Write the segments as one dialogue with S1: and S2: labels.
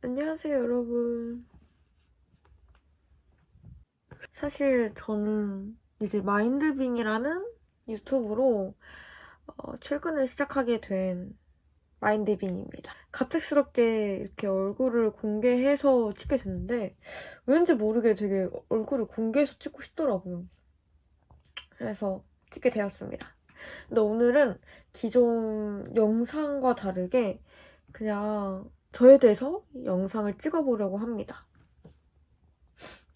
S1: 안녕하세요, 여러분. 사실 저는 이제 마인드빙이라는 유튜브로 최근에 시작하게 된 마인드빙입니다. 갑작스럽게 이렇게 얼굴을 공개해서 찍게 됐는데 왠지 모르게 되게 얼굴을 공개해서 찍고 싶더라고요. 그래서 찍게 되었습니다. 근데 오늘은 기존 영상과 다르게 그냥 저에 대해서 영상을 찍어보려고 합니다.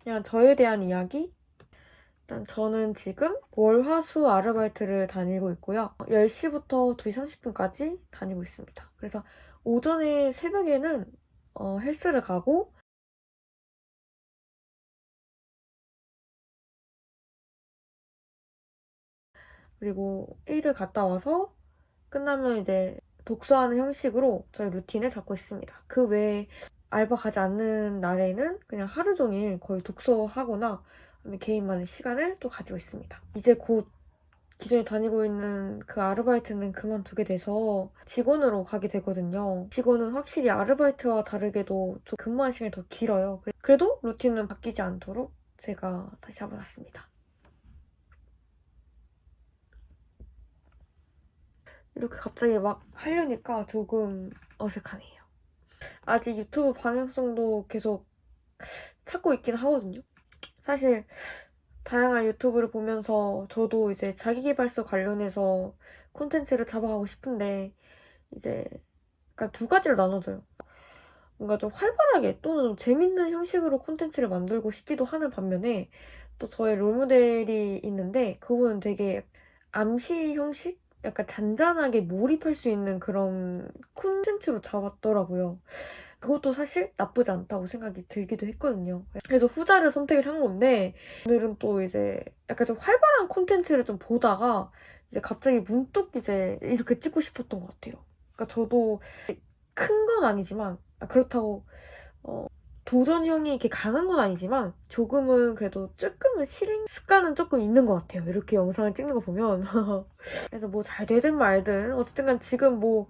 S1: 그냥 저에 대한 이야기? 일단 저는 지금 월, 화, 수 아르바이트를 다니고 있고요. 10시부터 2시 30분까지 다니고 있습니다. 그래서 오전에 새벽에는 헬스를 가고 그리고 일을 갔다 와서 끝나면 이제 독서하는 형식으로 저희 루틴을 잡고 있습니다. 그 외에 알바 가지 않는 날에는 그냥 하루 종일 거의 독서하거나 개인만의 시간을 또 가지고 있습니다. 이제 곧 기존에 다니고 있는 그 아르바이트는 그만두게 돼서 직원으로 가게 되거든요. 직원은 확실히 아르바이트와 다르게도 좀 근무한 시간이 더 길어요. 그래도 루틴은 바뀌지 않도록 제가 다시 잡아놨습니다. 이렇게 갑자기 막 하려니까 조금 어색하네요. 아직 유튜브 방향성도 계속 찾고 있긴 하거든요. 사실 다양한 유튜브를 보면서 저도 이제 자기계발서 관련해서 콘텐츠를 잡아가고 싶은데 이제 약간 두 가지로 나눠져요. 뭔가 좀 활발하게 또는 좀 재밌는 형식으로 콘텐츠를 만들고 싶기도 하는 반면에 또 저의 롤모델이 있는데 그분은 되게 암시 형식? 약간 잔잔하게 몰입할 수 있는 그런 콘텐츠로 잡았더라고요. 그것도 사실 나쁘지 않다고 생각이 들기도 했거든요. 그래서 후자를 선택을 한 건데 오늘은 또 이제 약간 좀 활발한 콘텐츠를 좀 보다가 이제 갑자기 문득 이제 이렇게 찍고 싶었던 것 같아요. 그러니까 저도 큰 건 아니지만 그렇다고 도전형이 이렇게 강한 건 아니지만 조금은 그래도 조금은 실행 습관은 조금 있는 것 같아요. 이렇게 영상을 찍는 거 보면. 그래서 뭐 잘 되든 말든 어쨌든 간 지금 뭐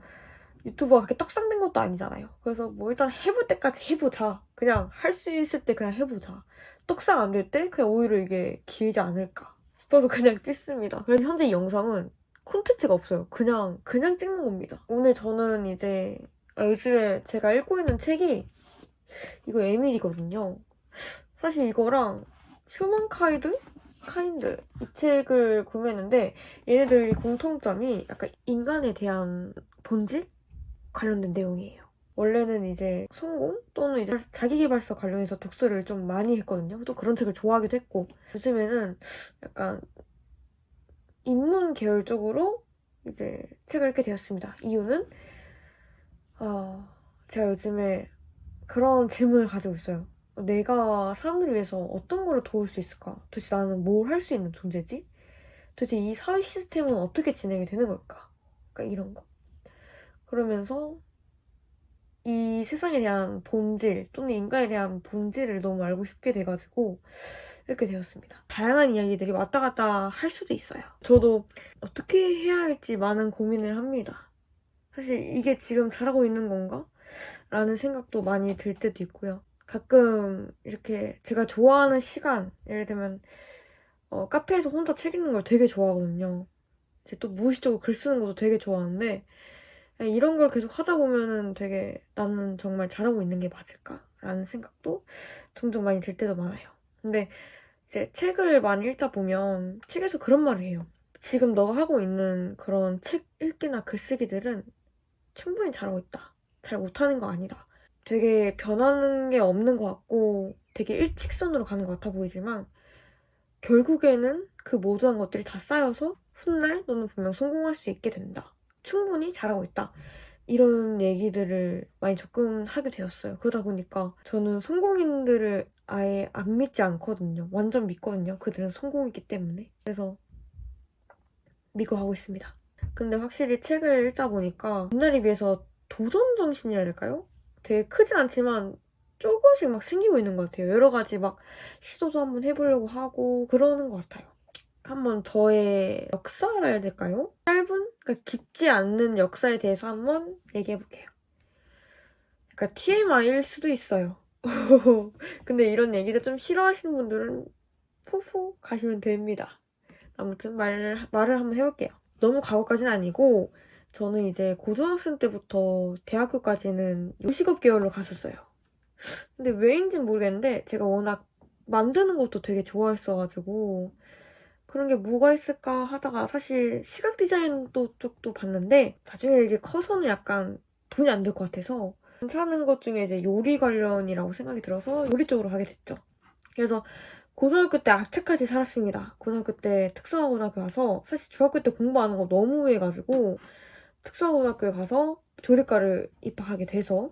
S1: 유튜브가 그렇게 떡상된 것도 아니잖아요. 그래서 뭐 일단 해볼 때까지 해보자. 그냥 할 수 있을 때 그냥 해보자. 떡상 안 될 때 그냥 오히려 이게 길지 않을까 싶어서 그냥 찍습니다. 그래서 현재 이 영상은 콘텐츠가 없어요. 그냥 찍는 겁니다. 오늘 저는 이제 요즘에 제가 읽고 있는 책이 이거 에밀이거든요. 사실 이거랑 휴먼카인드 이 책을 구매했는데 얘네들이 공통점이 약간 인간에 대한 본질 관련된 내용이에요. 원래는 이제 성공 또는 이제 자기계발서 관련해서 독서를 좀 많이 했거든요. 또 그런 책을 좋아하기도 했고 요즘에는 약간 인문 계열 쪽으로 이제 책을 읽게 되었습니다. 이유는 제가 요즘에 그런 질문을 가지고 있어요. 내가 사람들을 위해서 어떤 거를 도울 수 있을까? 도대체 나는 뭘 할 수 있는 존재지? 도대체 이 사회 시스템은 어떻게 진행이 되는 걸까? 그러니까 이런 거. 그러면서 이 세상에 대한 본질 또는 인간에 대한 본질을 너무 알고 싶게 돼가지고 이렇게 되었습니다. 다양한 이야기들이 왔다 갔다 할 수도 있어요. 저도 어떻게 해야 할지 많은 고민을 합니다. 사실 이게 지금 잘하고 있는 건가? 라는 생각도 많이 들 때도 있고요. 가끔 이렇게 제가 좋아하는 시간, 예를 들면 카페에서 혼자 책 읽는 걸 되게 좋아하거든요. 이제 또 무의식적으로 글 쓰는 것도 되게 좋아하는데 이런 걸 계속 하다 보면은 되게 나는 정말 잘하고 있는 게 맞을까? 라는 생각도 종종 많이 들 때도 많아요. 근데 이제 책을 많이 읽다 보면 책에서 그런 말을 해요. 지금 너가 하고 있는 그런 책 읽기나 글쓰기들은 충분히 잘하고 있다. 잘 못하는 거 아니다. 되게 변하는 게 없는 것 같고 되게 일직선으로 가는 것 같아 보이지만 결국에는 그 모든 것들이 다 쌓여서 훗날 너는 분명 성공할 수 있게 된다. 충분히 잘하고 있다. 이런 얘기들을 많이 접근하게 되었어요. 그러다 보니까 저는 성공인들을 아예 안 믿지 않거든요. 완전 믿거든요. 그들은 성공했기 때문에. 그래서 믿고 하고 있습니다. 근데 확실히 책을 읽다 보니까 옛날에 비해서 도전 정신이라 해야 될까요? 되게 크진 않지만 조금씩 막 생기고 있는 것 같아요. 여러 가지 막 시도도 한번 해보려고 하고 그러는 것 같아요. 한번 저의 역사라 해야 될까요? 짧은, 그러니까 깊지 않는 역사에 대해서 한번 얘기해볼게요. 약간 TMI일 수도 있어요. 근데 이런 얘기를 좀 싫어하시는 분들은 포포 가시면 됩니다. 아무튼 말을 한번 해볼게요. 너무 과거까지는 아니고 저는 이제 고등학생 때부터 대학교까지는 요식업 계열로 갔었어요. 근데 왜인지는 모르겠는데 제가 워낙 만드는 것도 되게 좋아했어가지고 그런 게 뭐가 있을까 하다가 사실 시각 디자인도 쪽도 봤는데 나중에 이제 커서는 약간 돈이 안 될 것 같아서 괜찮은 것 중에 이제 요리 관련이라고 생각이 들어서 요리 쪽으로 가게 됐죠. 그래서 고등학교 때 악착같이 살았습니다. 고등학교 때 특성화고등학교 가서 사실 중학교 때 공부하는 거 너무 해가지고 특성화고등학교에 가서 조리과를 입학하게 돼서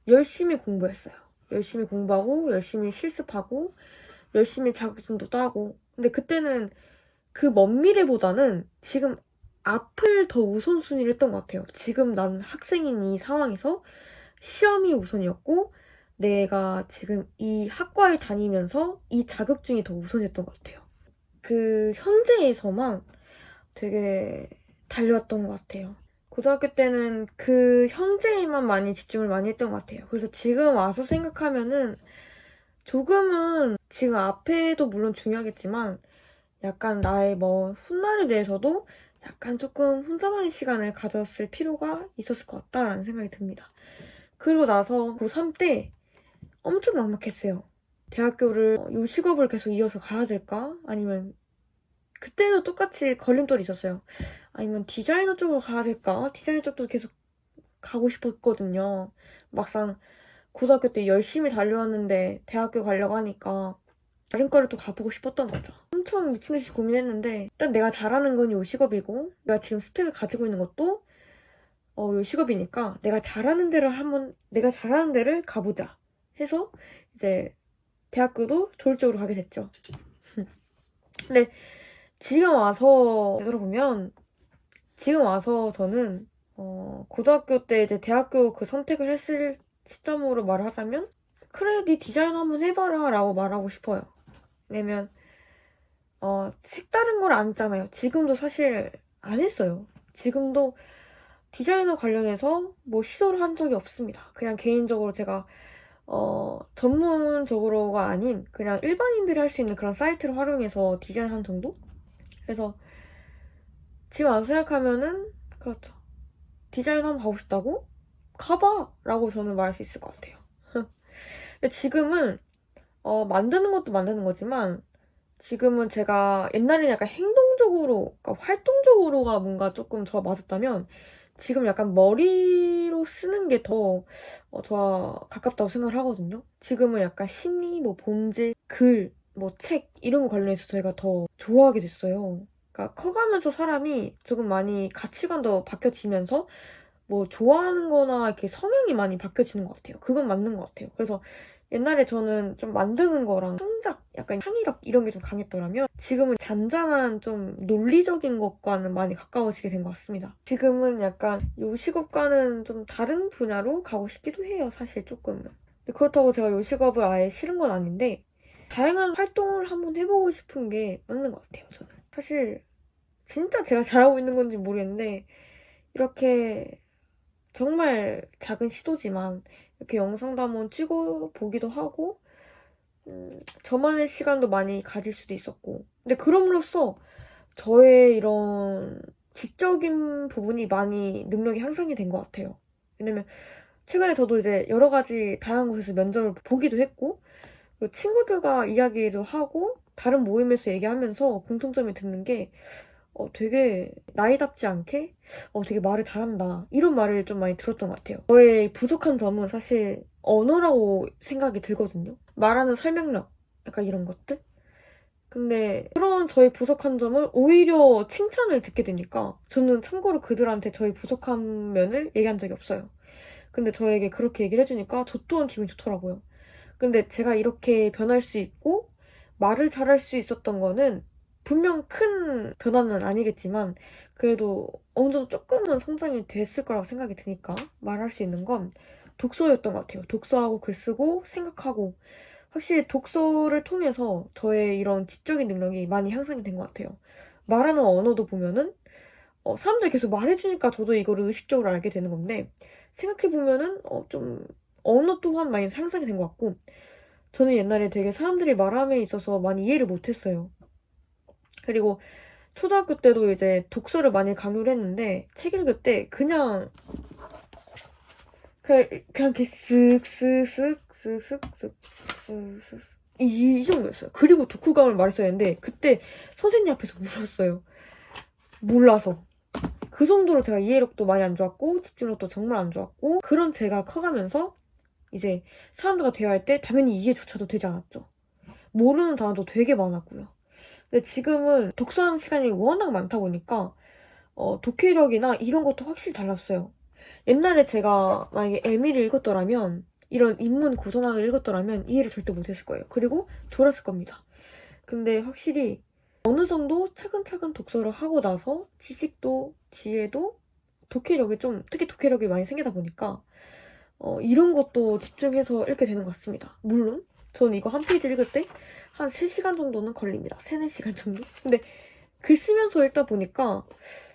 S1: 열심히 공부했어요. 열심히 공부하고 열심히 실습하고 열심히 자격증도 따고 근데 그때는 그 먼 미래보다는 지금 앞을 더 우선순위를 했던 것 같아요. 지금 난 학생인 이 상황에서 시험이 우선이었고 내가 지금 이 학과에 다니면서 이 자격증이 더 우선이었던 것 같아요. 그 현재에서만 되게 달려왔던 것 같아요. 고등학교 때는 그 현재에만 많이 집중을 많이 했던 것 같아요. 그래서 지금 와서 생각하면은 조금은 지금 앞에도 물론 중요하겠지만 약간 나의 뭐 훗날에 대해서도 약간 조금 혼자만의 시간을 가졌을 필요가 있었을 것 같다라는 생각이 듭니다. 그리고 나서 고3 때 엄청 막막했어요. 대학교를 요식업을 계속 이어서 가야 될까? 아니면 그때도 똑같이 걸림돌이 있었어요. 아니면 디자이너 쪽으로 가야 될까? 디자이너 쪽도 계속 가고 싶었거든요. 막상 고등학교 때 열심히 달려왔는데 대학교 가려고 하니까 다른 과를 또 가보고 싶었던 거죠. 엄청 미친듯이 고민했는데 일단 내가 잘하는 건 요식업이고 내가 지금 스펙을 가지고 있는 것도 요식업이니까 내가 잘하는 데를 가보자 해서 이제 대학교도 조율적으로 가게 됐죠. 근데 지금 와서 되돌아보면 지금 와서 저는 고등학교 때 이제 대학교 그 선택을 했을 시점으로 말을 하자면 그래 네 디자인 한번 해봐라 라고 말하고 싶어요. 왜냐면 색다른 걸 안 했잖아요. 지금도 사실 안 했어요. 지금도 디자이너 관련해서 뭐 시도를 한 적이 없습니다. 그냥 개인적으로 제가 전문적으로가 아닌 그냥 일반인들이 할 수 있는 그런 사이트를 활용해서 디자인한 정도? 그래서 지금 와서 생각하면은 그렇죠. 디자인 한번 가고 싶다고? 가봐! 라고 저는 말할 수 있을 것 같아요. 근데 지금은 만드는 것도 만드는 거지만 지금은 제가 옛날에는 약간 행동적으로, 그러니까 활동적으로가 뭔가 조금 저와 맞았다면 지금 약간 머리로 쓰는 게 더 저와 가깝다고 생각을 하거든요. 지금은 약간 심리, 뭐 본질, 글, 뭐 책 이런 거 관련해서 저희가 더 좋아하게 됐어요. 그러니까 커가면서 사람이 조금 많이 가치관도 바뀌어지면서 뭐 좋아하는 거나 이렇게 성향이 많이 바뀌어지는 것 같아요. 그건 맞는 것 같아요. 그래서 옛날에 저는 좀 만드는 거랑 창작, 약간 창의력 이런 게 좀 강했더라면 지금은 잔잔한 좀 논리적인 것과는 많이 가까워지게 된 것 같습니다. 지금은 약간 요식업과는 좀 다른 분야로 가고 싶기도 해요. 사실 조금은. 근데 그렇다고 제가 요식업을 아예 싫은 건 아닌데 다양한 활동을 한번 해보고 싶은 게 맞는 것 같아요. 저는. 사실 진짜 제가 잘하고 있는 건지 모르겠는데 이렇게 정말 작은 시도지만 이렇게 영상도 한번 찍어 보기도 하고 저만의 시간도 많이 가질 수도 있었고 근데 그럼으로써 저의 이런 지적인 부분이 많이 능력이 향상이 된 것 같아요. 왜냐면 최근에 저도 이제 여러 가지 다양한 곳에서 면접을 보기도 했고 그리고 친구들과 이야기도 하고 다른 모임에서 얘기하면서 공통점이 듣는 게 되게 나이답지 않게 되게 말을 잘한다. 이런 말을 좀 많이 들었던 것 같아요. 저의 부족한 점은 사실 언어라고 생각이 들거든요. 말하는 설명력, 약간 이런 것들? 근데 그런 저의 부족한 점을 오히려 칭찬을 듣게 되니까 저는 참고로 그들한테 저의 부족한 면을 얘기한 적이 없어요. 근데 저에게 그렇게 얘기를 해주니까 저 또한 기분이 좋더라고요. 근데 제가 이렇게 변할 수 있고 말을 잘할 수 있었던 거는 분명 큰 변화는 아니겠지만 그래도 어느 정도 조금은 성장이 됐을 거라고 생각이 드니까 말할 수 있는 건 독서였던 것 같아요. 독서하고 글 쓰고 생각하고 확실히 독서를 통해서 저의 이런 지적인 능력이 많이 향상이 된 것 같아요. 말하는 언어도 보면은 사람들이 계속 말해주니까 저도 이거를 의식적으로 알게 되는 건데 생각해보면은 좀 언어 또한 많이 향상이 된 것 같고, 저는 옛날에 되게 사람들이 말함에 있어서 많이 이해를 못했어요. 그리고 초등학교 때도 이제 독서를 많이 강요를 했는데, 책 읽을 때 그냥 이렇게 쓱쓱쓱쓱쓱쓱쓱쓱 이 정도였어요. 그리고 독후감을 말했어야 했는데 그때 선생님 앞에서 울었어요. 몰라서. 그 정도로 제가 이해력도 많이 안 좋았고 집중력도 정말 안 좋았고, 그런 제가 커가면서 이제 사람들과 대화할 때 당연히 이해조차도 되지 않았죠. 모르는 단어도 되게 많았고요. 근데 지금은 독서하는 시간이 워낙 많다 보니까 독해력이나 이런 것도 확실히 달랐어요. 옛날에 제가 만약에 에미를 읽었더라면, 이런 인문 고전학을 읽었더라면 이해를 절대 못했을 거예요. 그리고 졸았을 겁니다. 근데 확실히 어느 정도 차근차근 독서를 하고 나서 지식도 지혜도 독해력이 특히 독해력이 많이 생기다 보니까 이런 것도 집중해서 읽게 되는 것 같습니다. 물론 저는 이거 한 페이지 읽을 때 한 3시간 정도는 걸립니다. 3, 4시간 정도? 근데 글 쓰면서 읽다 보니까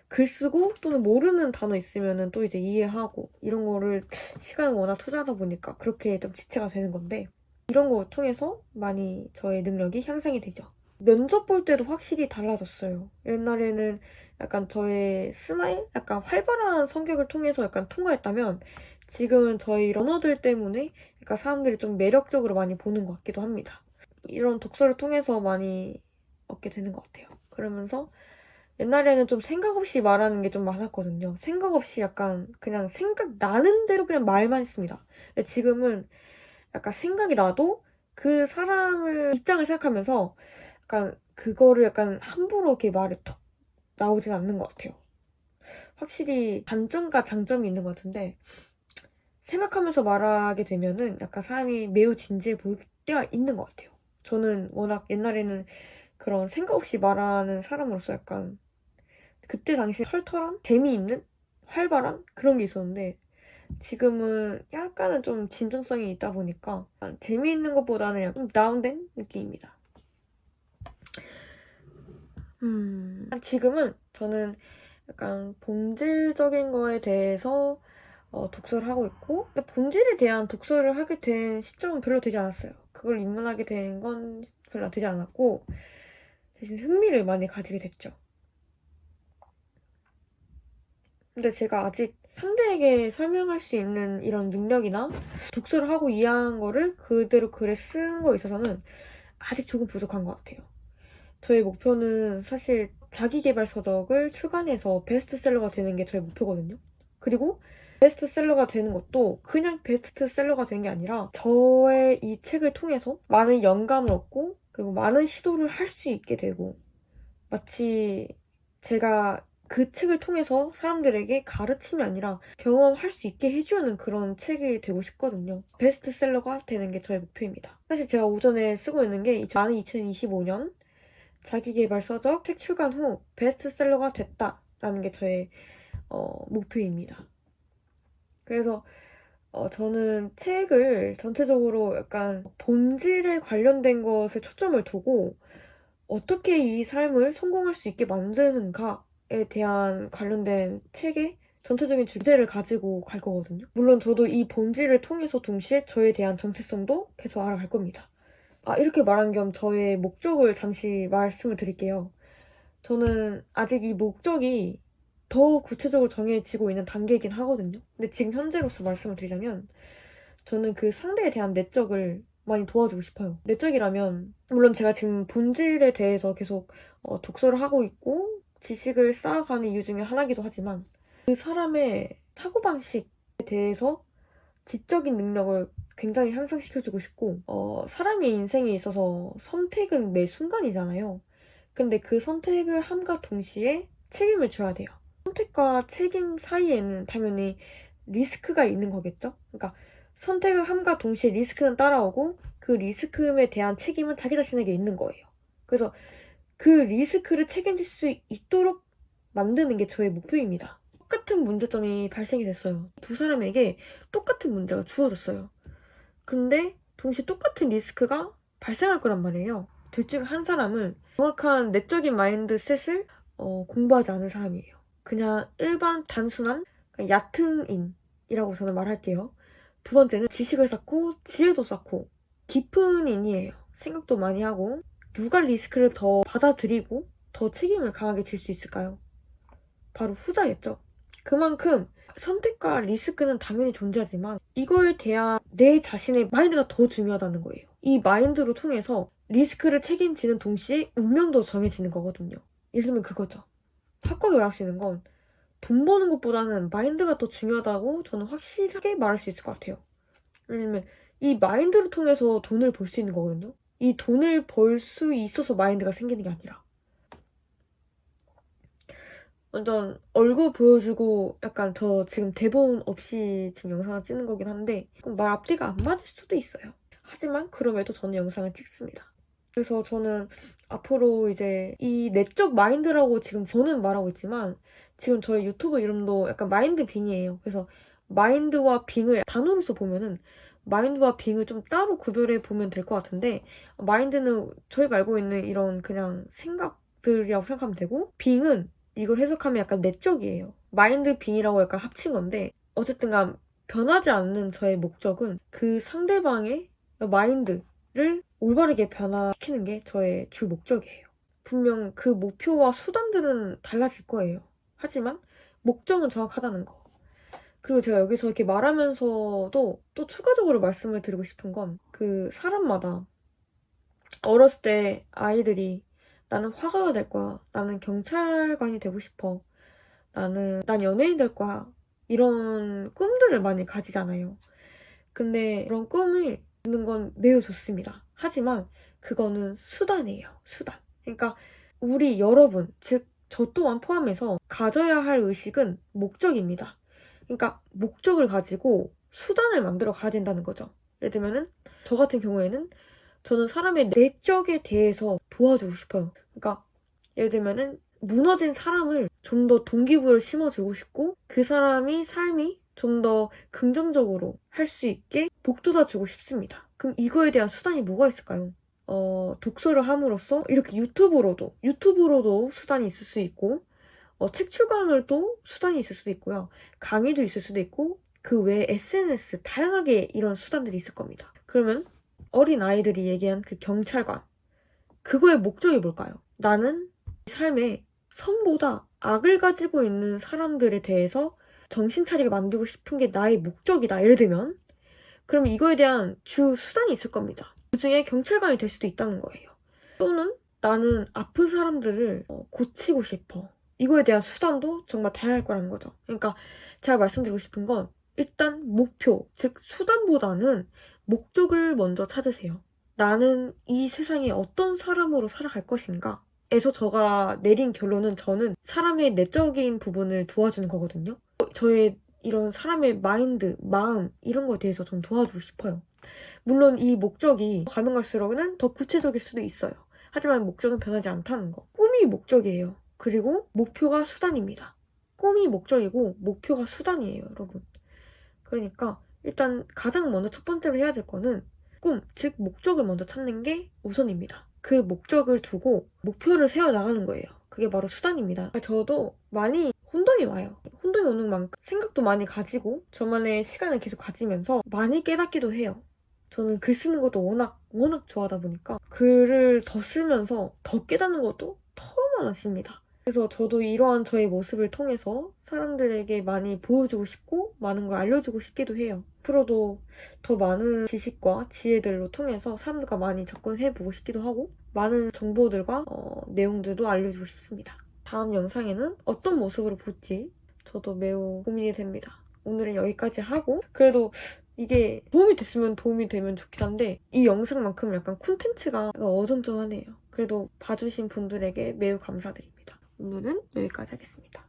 S1: 글 쓰고 또는 모르는 단어 있으면은 또 이제 이해하고 이런 거를 시간을 워낙 투자하다 보니까 그렇게 좀 지체가 되는 건데, 이런 거 통해서 많이 저의 능력이 향상이 되죠. 면접 볼 때도 확실히 달라졌어요. 옛날에는 약간 저의 스마일? 약간 활발한 성격을 통해서 약간 통과했다면, 지금은 저희 러너들 때문에 약간 사람들이 좀 매력적으로 많이 보는 것 같기도 합니다. 이런 독서를 통해서 많이 얻게 되는 것 같아요. 그러면서 옛날에는 좀 생각 없이 말하는 게 좀 많았거든요. 생각 없이 약간 그냥 생각나는 대로 그냥 말만 했습니다. 근데 지금은 약간 생각이 나도 그 사람을 입장을 생각하면서 약간 그거를 약간 함부로 이렇게 말이 턱 나오진 않는 것 같아요. 확실히 단점과 장점이 있는 것 같은데, 생각하면서 말하게 되면은 약간 사람이 매우 진지해 보일 때가 있는 것 같아요. 저는 워낙 옛날에는 그런 생각 없이 말하는 사람으로서 약간 그때 당시 털털한? 재미있는? 활발한? 그런 게 있었는데, 지금은 약간은 좀 진정성이 있다 보니까 재미있는 것보다는 약간 좀 다운된 느낌입니다. 지금은 저는 약간 본질적인 거에 대해서 독서를 하고 있고, 근데 본질에 대한 독서를 하게 된 시점은 별로 되지 않았어요. 그걸 입문하게 된 건 별로 되지 않았고, 대신 흥미를 많이 가지게 됐죠. 근데 제가 아직 상대에게 설명할 수 있는 이런 능력이나 독서를 하고 이해한 거를 그대로 글에 쓴 거에 있어서는 아직 조금 부족한 것 같아요. 저의 목표는 사실 자기계발 서적을 출간해서 베스트셀러가 되는 게 저의 목표거든요. 그리고 베스트셀러가 되는 것도 그냥 베스트셀러가 되는 게 아니라 저의 이 책을 통해서 많은 영감을 얻고 그리고 많은 시도를 할 수 있게 되고, 마치 제가 그 책을 통해서 사람들에게 가르침이 아니라 경험할 수 있게 해주는 그런 책이 되고 싶거든요. 베스트셀러가 되는 게 저의 목표입니다. 사실 제가 오전에 쓰고 있는 게 나는 2025년 자기계발 서적 책 출간 후 베스트셀러가 됐다라는 게 저의 목표입니다. 그래서 저는 책을 전체적으로 약간 본질에 관련된 것에 초점을 두고 어떻게 이 삶을 성공할 수 있게 만드는가에 대한 관련된 책의 전체적인 주제를 가지고 갈 거거든요. 물론 저도 이 본질을 통해서 동시에 저에 대한 정체성도 계속 알아갈 겁니다. 이렇게 말한 겸 저의 목적을 잠시 말씀을 드릴게요. 저는 아직 이 목적이 더 구체적으로 정해지고 있는 단계이긴 하거든요. 근데 지금 현재로서 말씀을 드리자면, 저는 그 상대에 대한 내적을 많이 도와주고 싶어요. 내적이라면 물론 제가 지금 본질에 대해서 계속 독서를 하고 있고 지식을 쌓아가는 이유 중에 하나이기도 하지만, 그 사람의 사고방식에 대해서 지적인 능력을 굉장히 향상시켜주고 싶고, 사람의 인생에 있어서 선택은 매 순간이잖아요. 근데 그 선택을 함과 동시에 책임을 져야 돼요. 선택과 책임 사이에는 당연히 리스크가 있는 거겠죠? 그러니까 선택을 함과 동시에 리스크는 따라오고 그 리스크에 대한 책임은 자기 자신에게 있는 거예요. 그래서 그 리스크를 책임질 수 있도록 만드는 게 저의 목표입니다. 똑같은 문제점이 발생이 됐어요. 두 사람에게 똑같은 문제가 주어졌어요. 근데 동시에 똑같은 리스크가 발생할 거란 말이에요. 둘 중 한 사람은 정확한 내적인 마인드셋을 공부하지 않은 사람이에요. 그냥 일반 단순한 얕은 인이라고 저는 말할게요. 두 번째는 지식을 쌓고 지혜도 쌓고 깊은 인이에요. 생각도 많이 하고 누가 리스크를 더 받아들이고 더 책임을 강하게 질 수 있을까요? 바로 후자겠죠. 그만큼 선택과 리스크는 당연히 존재하지만 이거에 대한 내 자신의 마인드가 더 중요하다는 거예요. 이 마인드로 통해서 리스크를 책임지는 동시에 운명도 정해지는 거거든요. 예를 들면 그거죠. 확고하게 말할 수 있는 건 돈 버는 것보다는 마인드가 더 중요하다고 저는 확실하게 말할 수 있을 것 같아요. 왜냐면 이 마인드를 통해서 돈을 벌 수 있는 거거든요. 이 돈을 벌 수 있어서 마인드가 생기는 게 아니라 완전 얼굴 보여주고 약간 저 지금 대본 없이 지금 영상을 찍는 거긴 한데 말 앞뒤가 안 맞을 수도 있어요. 하지만 그럼에도 저는 영상을 찍습니다. 그래서 저는 앞으로 이제 이 내적 마인드라고 지금 저는 말하고 있지만 지금 저희 유튜브 이름도 약간 마인드 빙이에요. 그래서 마인드와 빙을 단어로서 보면은 마인드와 빙을 좀 따로 구별해 보면 될 것 같은데 마인드는 저희가 알고 있는 이런 그냥 생각들이라고 생각하면 되고 빙은 이걸 해석하면 약간 내적이에요. 마인드 빙이라고 약간 합친 건데 어쨌든 간 변하지 않는 저의 목적은 그 상대방의 마인드를 올바르게 변화시키는 게 저의 주 목적이에요. 분명 그 목표와 수단들은 달라질 거예요. 하지만 목적은 정확하다는 거. 그리고 제가 여기서 이렇게 말하면서도 또 추가적으로 말씀을 드리고 싶은 건 그 사람마다 어렸을 때 아이들이 나는 화가가 될 거야. 나는 경찰관이 되고 싶어. 난 연예인 될 거야. 이런 꿈들을 많이 가지잖아요. 근데 그런 꿈을 있는 건 매우 좋습니다. 하지만 그거는 수단이에요. 수단. 그러니까 우리 여러분, 즉 저 또한 포함해서 가져야 할 의식은 목적입니다. 그러니까 목적을 가지고 수단을 만들어 가야 된다는 거죠. 예를 들면은 저 같은 경우에는 저는 사람의 내적에 대해서 도와주고 싶어요. 그러니까 예를 들면은 무너진 사람을 좀 더 동기부여를 심어주고 싶고 그 사람이 삶이 좀 더 긍정적으로 할 수 있게 북돋아주고 싶습니다. 그럼 이거에 대한 수단이 뭐가 있을까요? 독서를 함으로써 이렇게 유튜브로도 수단이 있을 수 있고 책 출간으로도 수단이 있을 수도 있고요. 강의도 있을 수도 있고 그 외에 SNS 다양하게 이런 수단들이 있을 겁니다. 그러면 어린 아이들이 얘기한 그 경찰관 그거의 목적이 뭘까요? 나는 삶에 선보다 악을 가지고 있는 사람들에 대해서 정신 차리게 만들고 싶은 게 나의 목적이다. 예를 들면 그럼 이거에 대한 주 수단이 있을 겁니다. 그중에 경찰관이 될 수도 있다는 거예요. 또는 나는 아픈 사람들을 고치고 싶어. 이거에 대한 수단도 정말 다양할 거라는 거죠. 그러니까 제가 말씀드리고 싶은 건 일단 목표, 즉 수단보다는 목적을 먼저 찾으세요. 나는 이 세상에 어떤 사람으로 살아갈 것인가? 에서 제가 내린 결론은 저는 사람의 내적인 부분을 도와주는 거거든요. 저의 이런 사람의 마인드, 마음 이런 거에 대해서 좀 도와주고 싶어요. 물론 이 목적이 가면 갈수록은 더 구체적일 수도 있어요. 하지만 목적은 변하지 않다는 거. 꿈이 목적이에요. 그리고 목표가 수단입니다. 꿈이 목적이고 목표가 수단이에요, 여러분. 그러니까 일단 가장 먼저 첫 번째로 해야 될 거는 꿈, 즉 목적을 먼저 찾는 게 우선입니다. 그 목적을 두고 목표를 세워나가는 거예요. 그게 바로 수단입니다. 저도 많이 혼돈이 와요. 혼돈이 오는 만큼 생각도 많이 가지고 저만의 시간을 계속 가지면서 많이 깨닫기도 해요. 저는 글 쓰는 것도 워낙 좋아하다 보니까 글을 더 쓰면서 더 깨닫는 것도 더 많아집니다. 그래서 저도 이러한 저의 모습을 통해서 사람들에게 많이 보여주고 싶고 많은 걸 알려주고 싶기도 해요. 앞으로도 더 많은 지식과 지혜들로 통해서 사람들과 많이 접근해보고 싶기도 하고 많은 정보들과 내용들도 알려주고 싶습니다. 다음 영상에는 어떤 모습으로 볼지 저도 매우 고민이 됩니다. 오늘은 여기까지 하고 그래도 이게 도움이 되면 좋긴 한데 이 영상만큼 약간 콘텐츠가 약간 어정쩡하네요. 그래도 봐주신 분들에게 매우 감사드립니다. 오늘은 여기까지 하겠습니다.